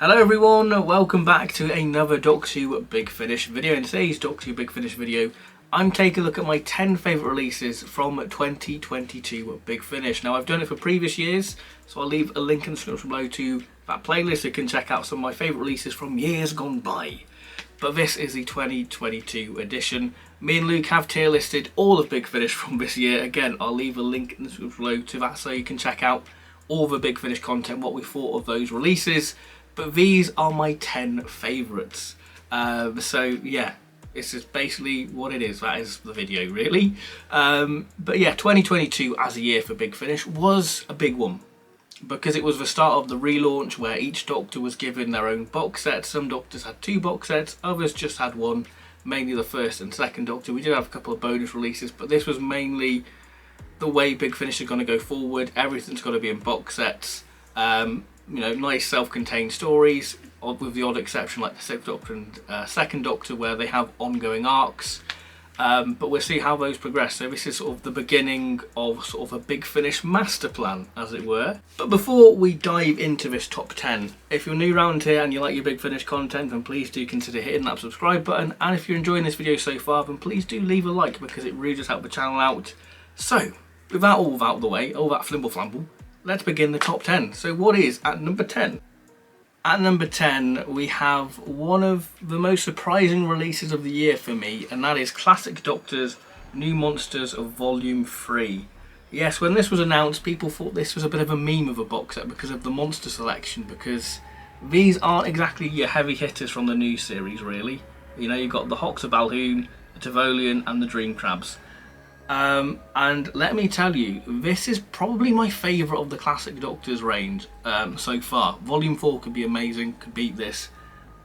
Hello everyone, welcome back to another Doctor Who Big Finish video. In today's Doctor Who Big Finish video, I'm taking a look at my 10 favourite releases from 2022 Big Finish. Now I've done it for previous years, so I'll leave a link in the description below to that playlist so you can check out some of my favourite releases from years gone by. But this is the 2022 edition. Me and Luke have tier listed all of Big Finish from this year. Again, I'll leave a link in the description below to that so you can check out all the Big Finish content, what we thought of those releases. But these are my 10 favourites. So yeah, this is basically what it is. That is the video really. But yeah, 2022 as a year for Big Finish was a big one, because it was the start of the relaunch where each Doctor was given their own box set. Some Doctors had 2 box sets, others just had 1, mainly the first and second Doctor. We did have a couple of bonus releases, but this was mainly the way Big Finish is going to go forward. Everything's got to be in box sets. You know, nice self-contained stories, with the odd exception like the 6th Doctor and 2nd Doctor where they have ongoing arcs. But we'll see how those progress. So this is sort of the beginning of sort of a Big Finish master plan, as it were. But before we dive into this top 10, if you're new around here and you like your Big Finish content, then please do consider hitting that subscribe button. And if you're enjoying this video so far, then please do leave a like, because it really does help the channel out. So, without all out of the way, all that flimble flamble, let's begin the top 10. So what is at number 10? At number 10 we have one of the most surprising releases of the year for me, and that is Classic Doctor's New Monsters of Volume 3. Yes, when this was announced, people thought this was a bit of a meme of a box set because of the monster selection, because these aren't exactly your heavy hitters from the new series really. You know, you've got the Hoxha Balhoun, the Tivolian and the Dream Crabs. And let me tell you, this is probably my favourite of the Classic Doctors range so far. Volume 4 could be amazing, could beat this.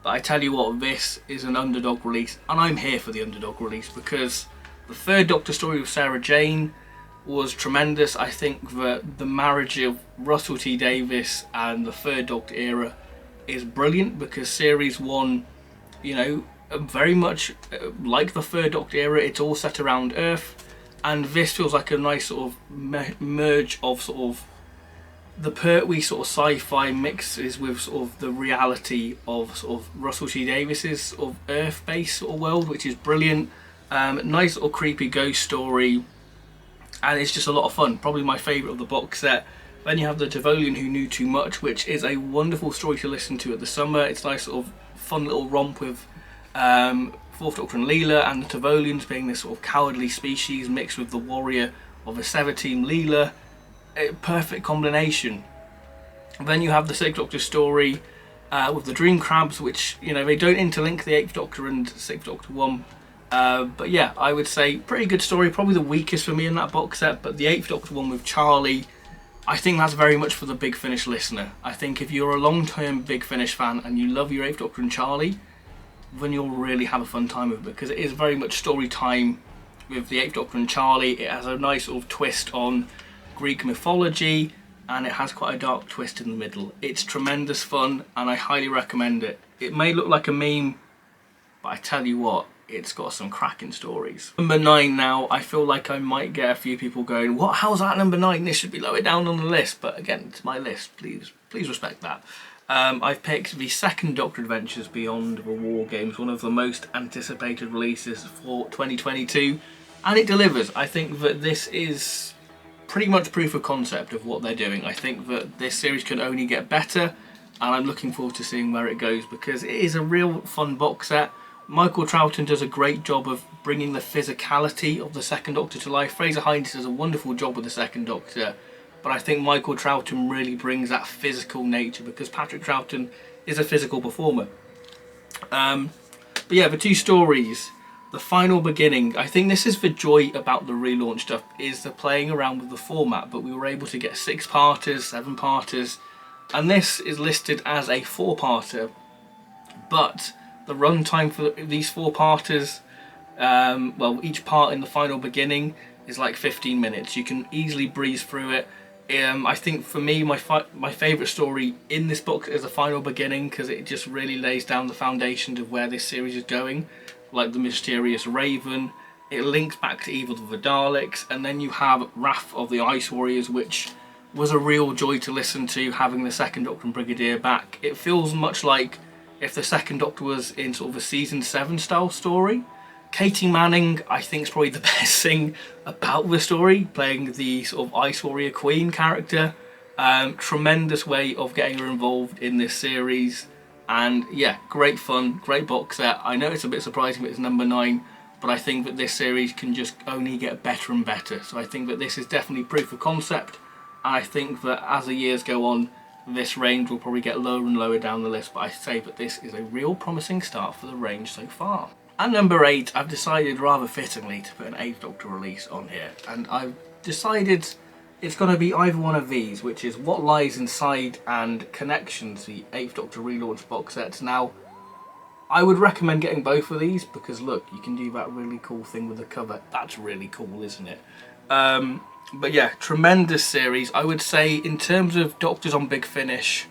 But I tell you what, this is an underdog release, and I'm here for the underdog release, because the 3rd Doctor story with Sarah Jane was tremendous. I think that the marriage of Russell T Davies and the 3rd Doctor era is brilliant, because Series 1, you know, very much like the 3rd Doctor era, it's all set around Earth. And this feels like a nice sort of merge of sort of the pertwee sort of sci-fi mixes with sort of the reality of sort of Russell T Davies's sort of Earth-based sort of world, which is brilliant. Nice little creepy ghost story, and it's just a lot of fun. Probably my favourite of the box set. Then you have the Tivolian Who Knew Too Much, which is a wonderful story to listen to at the summer. It's a nice sort of fun little romp with 4th Doctor and Leela, and the Tivolians being this sort of cowardly species mixed with the warrior of the Sever team Leela. A perfect combination. Then you have the 6th Doctor story with the Dream Crabs, which, you know, they don't interlink the 8th Doctor and 6th Doctor one. But yeah, I would say pretty good story, probably the weakest for me in that box set. But the 8th Doctor one with Charlie, I think that's very much for the Big Finish listener. I think if you're a long-term Big Finish fan and you love your 8th Doctor and Charlie, then you'll really have a fun time with it, because it is very much story time with the 8th Doctor and Charlie. It has a nice sort of twist on Greek mythology, and it has quite a dark twist in the middle. It's tremendous fun, and I highly recommend it. It may look like a meme, but I tell you what, it's got some cracking stories. Number 9 now, I feel like I might get a few people going, what, how's that number 9? This should be lower down on the list. But again, it's my list, please respect that. I've picked the 2nd Doctor Adventures Beyond the War Games, one of the most anticipated releases for 2022, and it delivers. I think that this is pretty much proof of concept of what they're doing. I think that this series can only get better, and I'm looking forward to seeing where it goes, because it is a real fun box set. Michael Troughton does a great job of bringing the physicality of the 2nd Doctor to life. Fraser Hines does a wonderful job with the 2nd Doctor. But I think Michael Troughton really brings that physical nature, because Patrick Troughton is a physical performer. But yeah, the 2 stories, The Final Beginning, I think this is the joy about the relaunch stuff, is the playing around with the format. But we were able to get 6-parters, 7-parters, and this is listed as a 4-parter. But the runtime for these 4-parters, well, each part in The Final Beginning is like 15 minutes. You can easily breeze through it. I think for me, my favourite story in this book is The Final Beginning, because it just really lays down the foundations of where this series is going. Like the mysterious Raven, it links back to Evil of the Daleks, and then you have Wrath of the Ice Warriors, which was a real joy to listen to, having the Second Doctor and Brigadier back. It feels much like if the Second Doctor was in sort of a season 7 style story. Katie Manning, I think, is probably the best thing about the story, playing the sort of Ice Warrior Queen character. Tremendous way of getting her involved in this series, and yeah, great fun, great box set. I know it's a bit surprising that it's number 9, but I think that this series can just only get better and better. So I think that this is definitely proof of concept, and I think that as the years go on, this range will probably get lower and lower down the list, but I say that this is a real promising start for the range so far. At number 8, I've decided rather fittingly to put an 8th Doctor release on here, and I've decided it's going to be either one of these, which is What Lies Inside and Connections, the 8th Doctor relaunch box sets. Now, I would recommend getting both of these because look, you can do that really cool thing with the cover. That's really cool, isn't it? But yeah, tremendous series. I would say in terms of Doctors on Big Finish,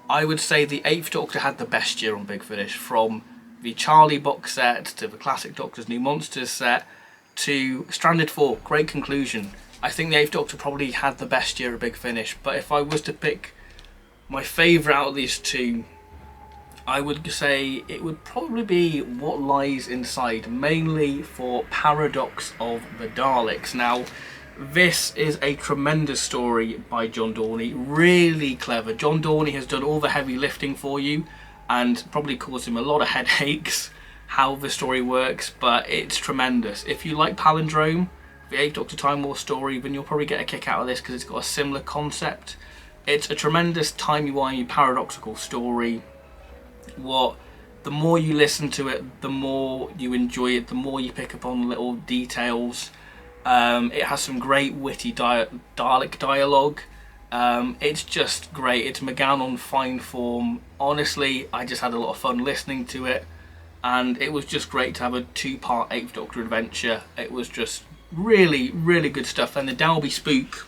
I would say the 8th Doctor had the best year on Big Finish, from the Charlie box set to the classic Doctor's New Monsters set to Stranded 4, great conclusion. I think the 8th Doctor probably had the best year at Big Finish, but if I was to pick my favourite out of these two, I would say it would probably be What Lies Inside, mainly for Paradox of the Daleks. Now, this is a tremendous story by John Dorney, really clever. John Dorney has done all the heavy lifting for you and probably caused him a lot of headaches how the story works, but it's tremendous. If you like Palindrome, the 8th Doctor Time War story, then you'll probably get a kick out of this because it's got a similar concept. It's a tremendous timey-wimey paradoxical story. The more you listen to it, the more you enjoy it, the more you pick up on little details. It has some great witty Dalek dialogue. It's just great. It's McGann on fine form. Honestly, I just had a lot of fun listening to it, and it was just great to have a 2-part 8th Doctor adventure. It was just really, really good stuff. And the Dalby Spook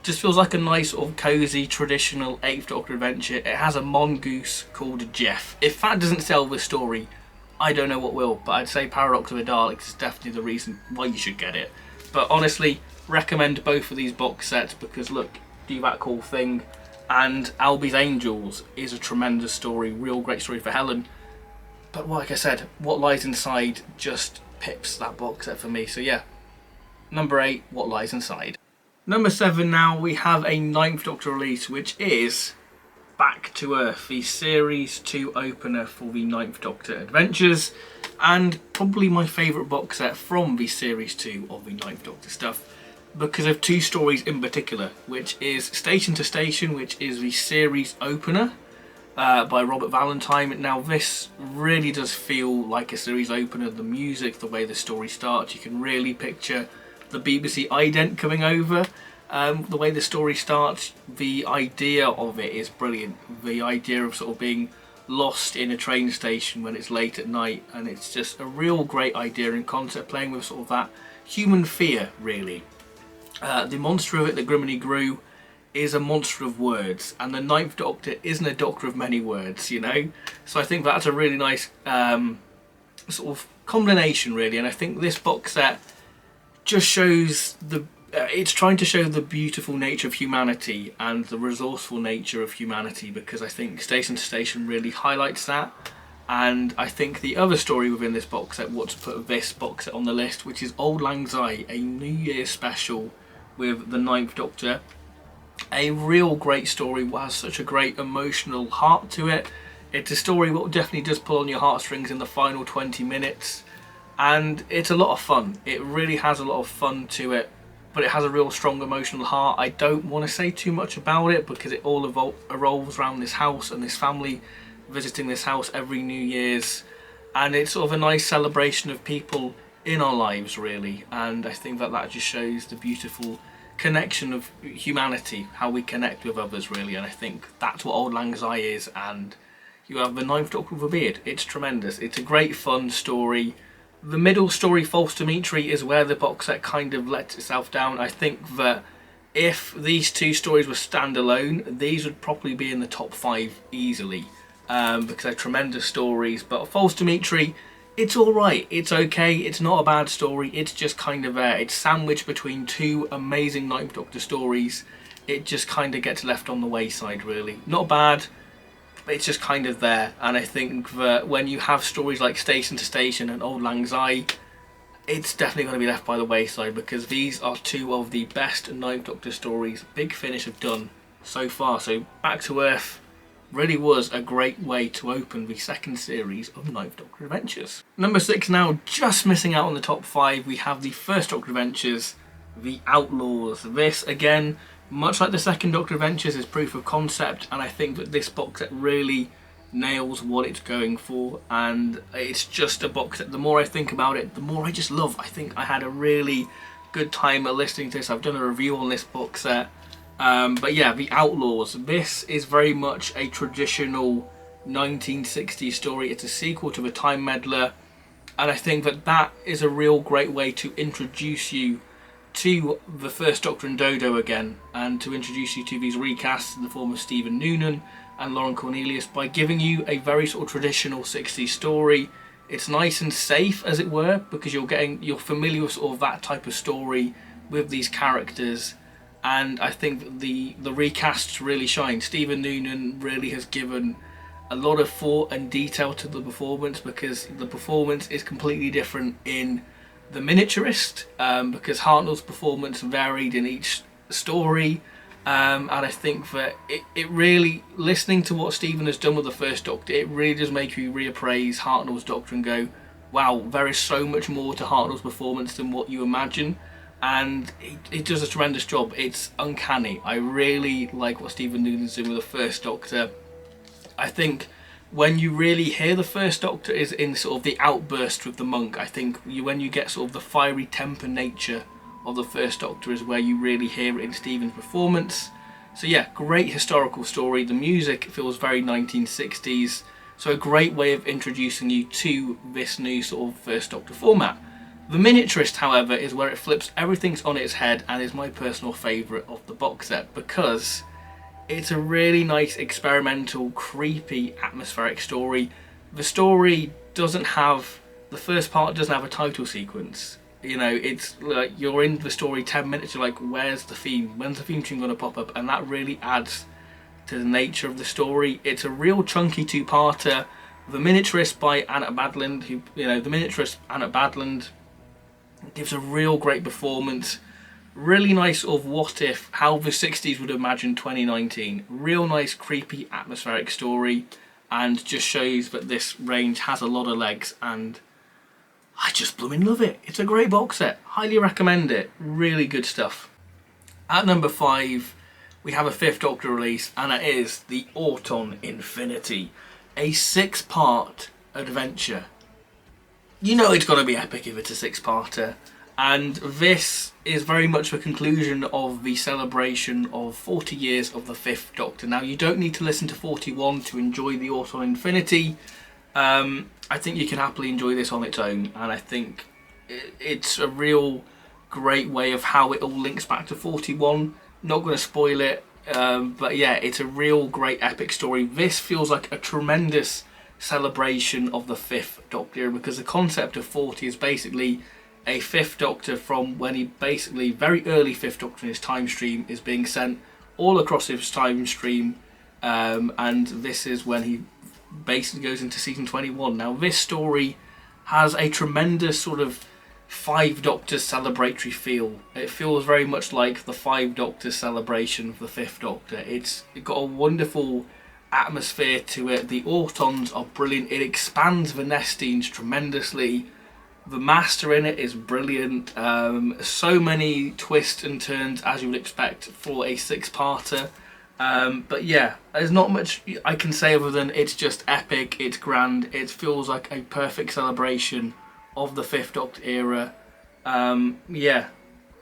just feels like a nice sort of cosy traditional 8th Doctor adventure. It has a mongoose called Jeff. If that doesn't sell this story, I don't know what will, but I'd say Paradox of the Daleks is definitely the reason why you should get it. But honestly, recommend both of these box sets because look, do that cool thing. And Albie's Angels is a tremendous story, real great story for Helen. But like I said, What Lies Inside just pips that box set for me. So yeah, number 8, What Lies Inside. Number 7 now, we have a 9th Doctor release, which is Back to Earth, the Series 2 opener for the 9th Doctor Adventures, and probably my favourite box set from the Series 2 of the 9th Doctor stuff, because of 2 stories in particular, which is Station to Station, which is the series opener by Robert Valentine. Now this really does feel like a series opener. The music, the way the story starts, you can really picture the BBC ident coming over. The way the story starts, the idea of it is brilliant. The idea of sort of being lost in a train station when it's late at night, and it's just a real great idea and concept, playing with sort of that human fear really. The monster of it that Griminy grew is a monster of words, and the 9th Doctor isn't a doctor of many words, you know? So I think that's a really nice sort of combination really, and I think this box set just shows it's trying to show the beautiful nature of humanity and the resourceful nature of humanity, because I think Station to Station really highlights that. And I think the other story within this box set, what to put this box set on the list, which is Auld Lang Syne, a New Year's special with the 9th Doctor. A real great story, has such a great emotional heart to it. It's a story that definitely does pull on your heartstrings in the final 20 minutes. And it's a lot of fun. It really has a lot of fun to it, but it has a real strong emotional heart. I don't want to say too much about it because it all revolves around this house and this family visiting this house every New Year's, and it's sort of a nice celebration of people in our lives really, and I think that just shows the beautiful connection of humanity, how we connect with others really, and I think that's what Auld Lang Syne is. And you have the 9th Doctor with a beard. It's tremendous. It's a great fun story. The middle story, False Dimitri, is where the box set kind of lets itself down. I think that if these 2 stories were standalone, these would probably be in the top 5 easily, because they're tremendous stories. But False Dimitri it's alright, it's okay, it's not a bad story, it's just kind of it's sandwiched between two amazing Ninth Doctor stories. It just kind of gets left on the wayside, really. Not bad, but it's just kind of there. And I think that when you have stories like Station to Station and Auld Lang Syne, it's definitely going to be left by the wayside, because these are two of the best Ninth Doctor stories Big Finish have done so far. So Back to Earth really was a great way to open the second series of Ninth Doctor Adventures. Number 6 now, just missing out on the top 5, we have the first Doctor Adventures, The Outlaws. This, again, much like the second Doctor Adventures, is proof of concept, and I think that this box set really nails what it's going for, and it's just a box set. The more I think about it, the more I just love. I think I had a really good time listening to this. I've done a review on this box set. But yeah, The Outlaws. This is very much a traditional 1960s story. It's a sequel to The Time Meddler, and I think that that is a real great way to introduce you to the first Doctor and Dodo again, and to introduce you to these recasts in the form of Stephen Noonan and Lauren Cornelius, by giving you a very sort of traditional 60s story. It's nice and safe, as it were, because you're familiar with sort of that type of story with these characters. And I think the recasts really shine. Stephen Noonan really has given a lot of thought and detail to the performance, because the performance is completely different in The Miniaturist, because Hartnell's performance varied in each story. And I think that it really, listening to what Stephen has done with the first Doctor, it really does make you reappraise Hartnell's Doctor and go, wow, there is so much more to Hartnell's performance than what you imagine. And it does a tremendous job. It's uncanny. I really like what Stephen Noonan's doing with the first Doctor. I think when you really hear the first Doctor is in sort of the outburst with the monk. I think when you get sort of the fiery temper nature of the first Doctor is where you really hear it in Stephen's performance. So yeah, great historical story. The music feels very 1960s. So a great way of introducing you to this new sort of first Doctor format. The Miniaturist, however, is where it flips everything on its head and is my personal favourite of the box set, because it's a really nice, experimental, creepy, atmospheric story. The story doesn't have, the first part doesn't have a title sequence. You know, it's like you're in the story 10 minutes, you're like, where's the theme? When's the theme tune going to pop up? And that really adds to the nature of the story. It's a real chunky two-parter. The Miniaturist by Anna Badland, The Miniaturist, Anna Badland, gives a real great performance. Really nice sort of what if, how the 60s would imagine 2019. Real nice, creepy, atmospheric story, and just shows that this range has a lot of legs, and I just blooming love it. It's a great box set. Highly recommend it. Really good stuff. At number 5, we have a 5th Doctor release, and it is The Auton Infinity. A 6-part adventure. You know it's going to be epic if it's a 6-parter. And this is very much the conclusion of the celebration of 40 years of the 5th Doctor. Now, you don't need to listen to 41 to enjoy The Auton Infinity. I think you can happily enjoy this on its own. And I think it's a real great way of how it all links back to 41. Not going to spoil it. But yeah, it's a real great epic story. This feels like a tremendous celebration of the 5th Doctor era, because the concept of 40 is basically a 5th Doctor from when he basically, very early 5th Doctor in his time stream, is being sent all across his time stream, and this is when he basically goes into season 21. Now, this story has a tremendous sort of 5 Doctors celebratory feel. It feels very much like the 5 Doctors celebration of the 5th Doctor. It's got a wonderful atmosphere to it. The Autons are brilliant. It expands the Nestines tremendously. The Master in it is brilliant. So many twists and turns as you would expect for a 6-parter. But yeah, there's not much I can say other than it's just epic, it's grand, it feels like a perfect celebration of the 5th Doctor era. Yeah,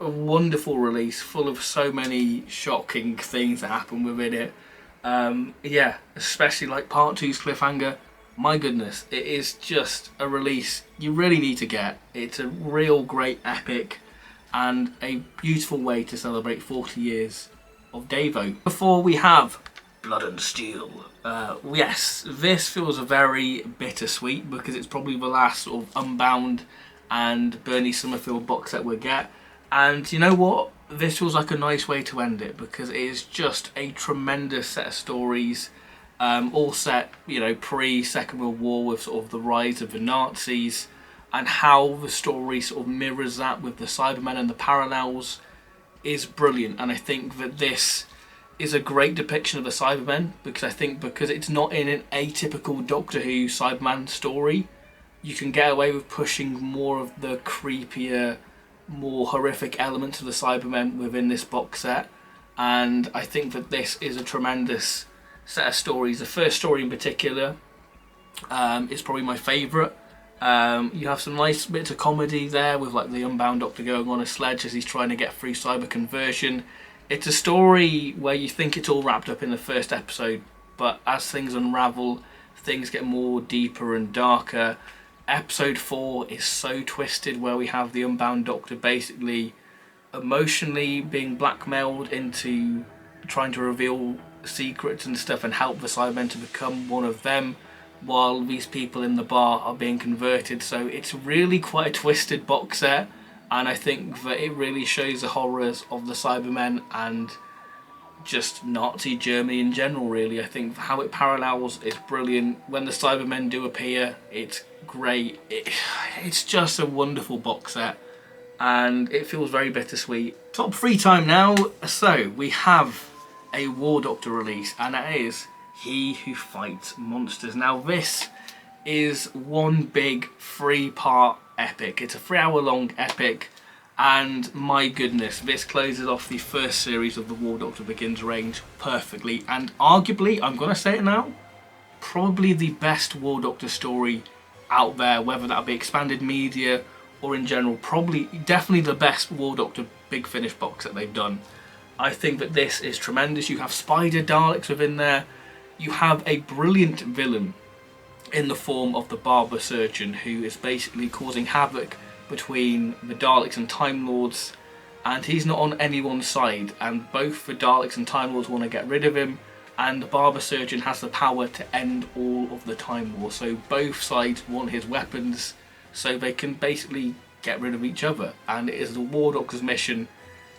a wonderful release, full of so many shocking things that happen within it. Yeah, especially like part 2's cliffhanger. My goodness, it is just a release you really need to get. It's a real great epic and a beautiful way to celebrate 40 years of Davo. Before we have Blood and Steel. Yes, this feels very bittersweet because it's probably the last sort of Unbound and Bernie Summerfield box set we'll get. And you know what? This feels like a nice way to end it because it is just a tremendous set of stories, all set, you know, pre-Second World War with sort of the rise of the Nazis and how the story sort of mirrors that with the Cybermen and the parallels is brilliant. And I think that this is a great depiction of the Cybermen because I think because it's not in an atypical Doctor Who Cyberman story, you can get away with pushing more of the creepier, more horrific elements of the Cybermen within this box set. And I think that this is a tremendous set of stories. The first story in particular is probably my favourite. You have some nice bits of comedy there with like the Unbound Doctor going on a sledge as he's trying to get through cyber conversion. It's a story where you think it's all wrapped up in the first episode, but as things unravel, things get more deeper and darker. Episode 4 is so twisted, where we have the Unbound Doctor basically emotionally being blackmailed into trying to reveal secrets and stuff and help the Cybermen to become one of them, while these people in the bar are being converted. So it's really quite a twisted box set, and I think that it really shows the horrors of the Cybermen and just Nazi Germany in general, really. I think how it parallels is brilliant. When the Cybermen do appear, it's great. It's just a wonderful box set, and it feels very bittersweet. Top 3 time now. So we have a War Doctor release, and that is He Who Fights Monsters. Now this is one big 3-part epic. It's a 3-hour long epic, and my goodness, this closes off the first series of the War Doctor Begins range perfectly, and arguably, I'm going to say it now, probably the best War Doctor story out there, whether that be expanded media or in general. Definitely the best War Doctor Big Finish box that they've done. I think that this is tremendous. You have Spider Daleks within there. You have a brilliant villain in the form of the Barber Surgeon, who is basically causing havoc between the Daleks and Time Lords, and he's not on anyone's side, and both the Daleks and Time Lords want to get rid of him, and the Barber Surgeon has the power to end all of the Time War. So both sides want his weapons so they can basically get rid of each other, and it is the War Doctor's mission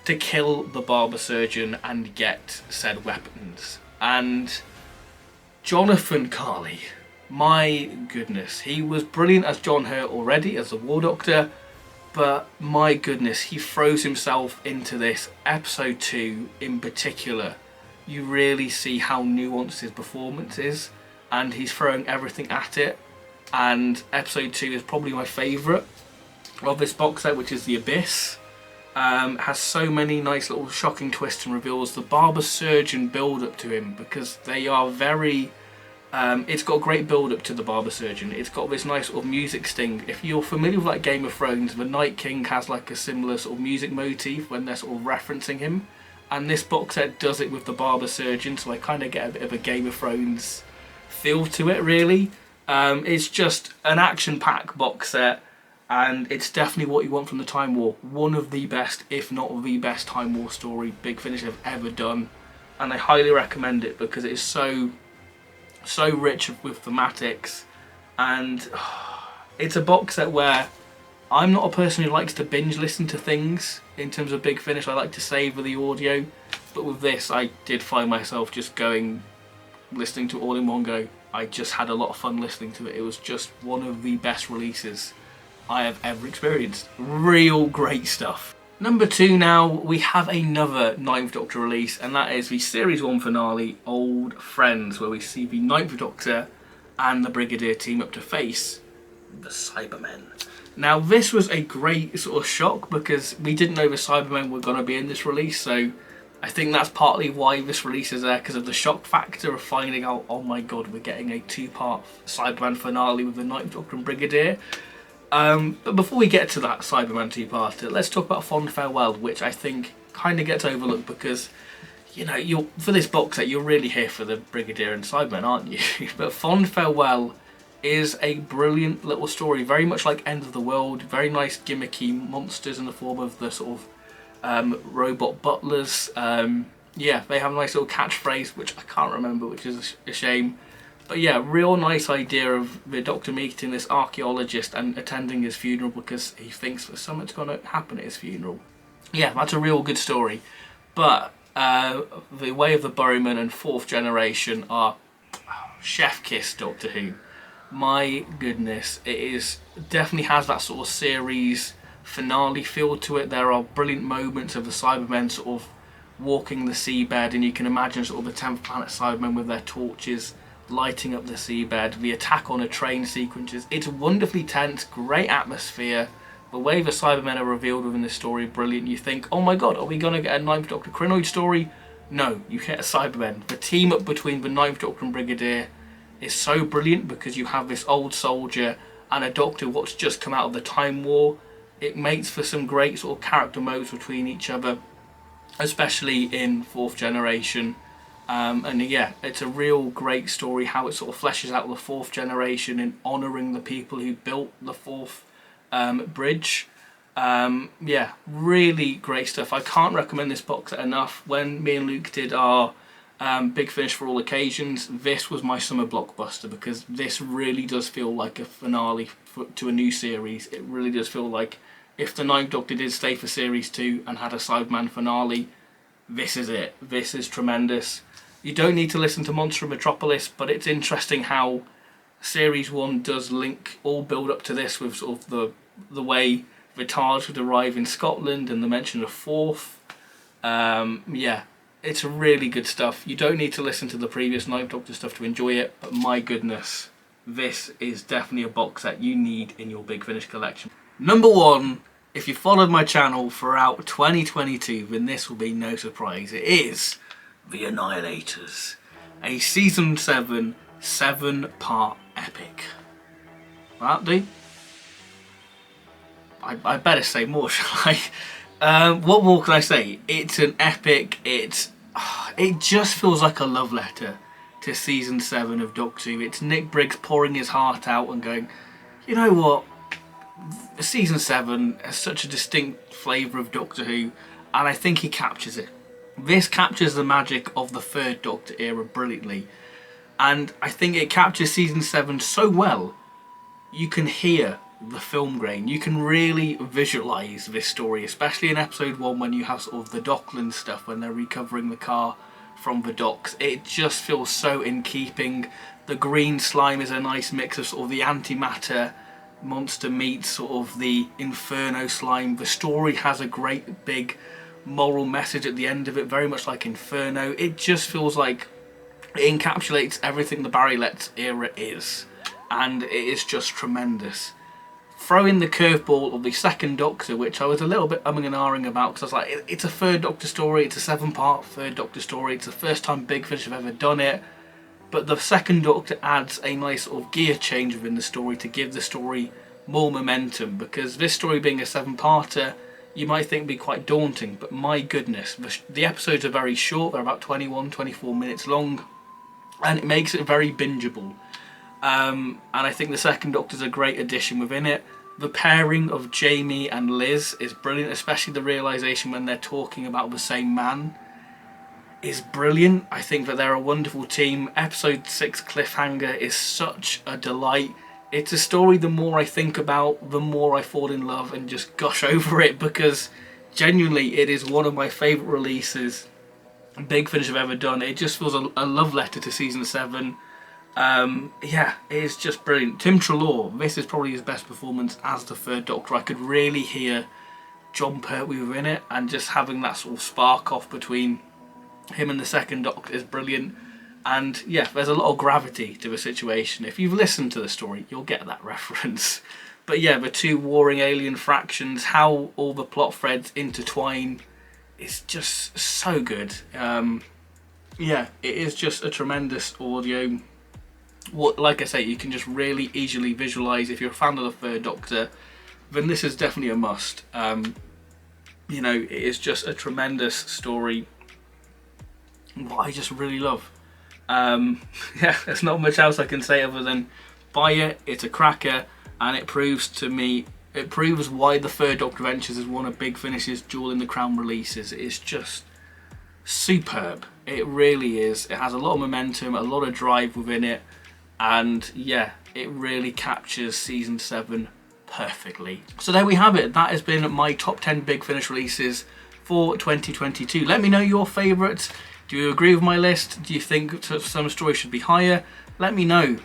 to kill the Barber Surgeon and get said weapons. And Jonathan Carley, my goodness, he was brilliant as John Hurt already as the War Doctor, but my goodness, he throws himself into this. Episode 2 in particular, you really see how nuanced his performance is, and he's throwing everything at it. And episode 2 is probably my favourite of this box set, which is The Abyss. Has so many nice little shocking twists and reveals. The Barber Surgeon build up to him, because they are very... it's got a great build up to the Barber Surgeon. It's got this nice sort of music sting. If you're familiar with like Game of Thrones, the Night King has like a similar sort of music motif when they're sort of referencing him, and this box set does it with the Barber Surgeon, so I kind of get a bit of a Game of Thrones feel to it, really. It's just an action-packed box set, and it's definitely what you want from the Time War. One of the best, if not the best, Time War story Big Finish have ever done, and I highly recommend it because it is so rich with thematics, and it's a box set where I'm not a person who likes to binge listen to things in terms of Big Finish. I like to savour the audio, but with this I did find myself just listening to it all in one go. I just had a lot of fun listening to it. It was just one of the best releases I have ever experienced. Real great stuff. Number 2 now, we have another 9th Doctor release, and that is the Series 1 finale, Old Friends, where we see the 9th Doctor and the Brigadier team up to face the Cybermen. Now this was a great sort of shock because we didn't know the Cybermen were going to be in this release, so I think that's partly why this release is there, because of the shock factor of finding out, oh my god, we're getting a 2-part Cyberman finale with the 9th Doctor and Brigadier. But before we get to that Cyberman 2-parter, let's talk about Fond Farewell, which I think kind of gets overlooked because, you know, for this box set, you're really here for the Brigadier and Cybermen, aren't you? But Fond Farewell is a brilliant little story, very much like End of the World, very nice gimmicky monsters in the form of the sort of robot butlers. yeah, they have a nice little catchphrase, which I can't remember, which is a shame. But yeah, real nice idea of the Doctor meeting this archaeologist and attending his funeral because he thinks that something's going to happen at his funeral. Yeah, that's a real good story. But The Way of the Burrowman and Fourth Generation are chef kiss Doctor Who. My goodness, it is definitely has that sort of series finale feel to it. There are brilliant moments of the Cybermen sort of walking the seabed, and you can imagine sort of the 10th Planet Cybermen with their torches lighting up the seabed, the attack on a train sequences. It's wonderfully tense, great atmosphere. The way the Cybermen are revealed within this story, brilliant. You think, oh my god, are we going to get a 9th Doctor Krynoid story? No, you get a Cybermen. The team up between the 9th Doctor and Brigadier is so brilliant because you have this old soldier and a Doctor what's just come out of the Time War. It makes for some great sort of character modes between each other, especially in Fourth Generation. And yeah, it's a real great story how it sort of fleshes out the Fourth Generation and honouring the people who built the fourth bridge. Yeah, really great stuff. I can't recommend this box set enough. When me and Luke did our Big Finish for All Occasions, this was my summer blockbuster because this really does feel like a finale to a new series. It really does feel like if the 9th Doctor did stay for Series 2 and had a Cyberman finale, this is it. This is tremendous. You don't need to listen to Monster of Metropolis, but it's interesting how Series 1 does link all build up to this with sort of the way the TARDIS would arrive in Scotland and the mention of Fourth. Yeah, it's really good stuff. You don't need to listen to the previous 9th Doctor stuff to enjoy it, but my goodness, this is definitely a box set you need in your Big Finish collection. Number 1, if you followed my channel throughout 2022, then this will be no surprise. It is The Annihilators, a Season 7 7-part epic. That do? I better say more, shall I? What more can I say? It's an epic. It just feels like a love letter to Season 7 of Doctor Who. It's Nick Briggs pouring his heart out and going, you know what? Season 7 has such a distinct flavour of Doctor Who, and I think he captures it. This captures the magic of the 3rd Doctor era brilliantly, and I think it captures Season 7 so well, you can hear the film grain. You can really visualise this story, especially in Episode 1 when you have sort of the Dockland stuff, when they're recovering the car from the docks. It just feels so in keeping. The green slime is a nice mix of sort of the antimatter monster meets sort of the Inferno slime. The story has a great big moral message at the end of it, very much like Inferno. It just feels like it encapsulates everything the Barry Letts era is, and it is just tremendous. Throw in the curveball of the 2nd Doctor, which I was a little bit umming and ahhing about because I was like, it's a 3rd Doctor story, it's a 7-part 3rd Doctor story, it's the first time Big Finish have ever done it. But the 2nd Doctor adds a nice sort of gear change within the story to give the story more momentum, because this story being a 7-parter, you might think be quite daunting, but my goodness, the episodes are very short, they're about 21-24 minutes long, and it makes it very bingeable. And I think the 2nd Doctor's a great addition within it. The pairing of Jamie and Liz is brilliant, especially the realisation when they're talking about the same man is brilliant. I think that they're a wonderful team. Episode 6 cliffhanger is such a delight. It's a story the more I think about, the more I fall in love and just gush over it, because genuinely it is one of my favourite releases Big Finish have ever done. It just feels a love letter to Season 7. Yeah, it is just brilliant. Tim Treloar, this is probably his best performance as the 3rd Doctor. I could really hear John Pertwee within it, and just having that sort of spark off between him and the 2nd Doctor is brilliant. And yeah, there's a lot of gravity to the situation. If you've listened to the story, you'll get that reference. But yeah, the 2 warring alien fractions, how all the plot threads intertwine, is just so good. Yeah, it is just a tremendous audio. Like I say, you can just really easily visualise. If you're a fan of the 3rd Doctor, then this is definitely a must. You know, it is just a tremendous story, what I just really love. Yeah, there's not much else I can say other than buy it. It's a cracker, and it proves to me, it proves why the 3rd Doctor Adventures is one of Big Finish's Jewel in the Crown releases. It's just superb. It really is. It has a lot of momentum, a lot of drive within it, and yeah, it really captures season 7 perfectly. So there we have it. That has been my top 10 Big Finish releases for 2022. Let me know your favourites. Do you agree with my list? Do you think some stories should be higher? Let me know.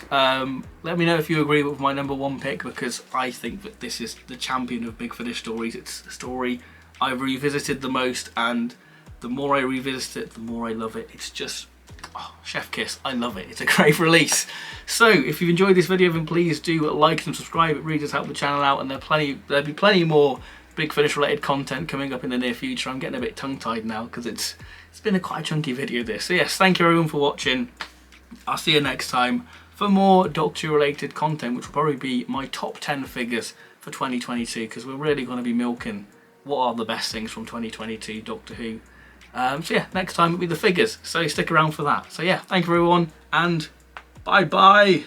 Let me know if you agree with my number 1 pick, because I think that this is the champion of Big Finish stories. It's the story I've revisited the most, and the more I revisit it, the more I love it. It's just, oh, chef kiss. I love it. It's a great release. So if you've enjoyed this video, then please do like and subscribe. It really does help the channel out, and there'll be plenty more Big Finish related content coming up in the near future. I'm getting a bit tongue-tied now because it's been a quite chunky video this. So yes, thank you everyone for watching. I'll see you next time for more Doctor Who related content, which will probably be my top 10 figures for 2022, because we're really going to be milking what are the best things from 2022 Doctor Who. So yeah, next time it'll be the figures, so stick around for that. So yeah, thank you everyone, and bye bye.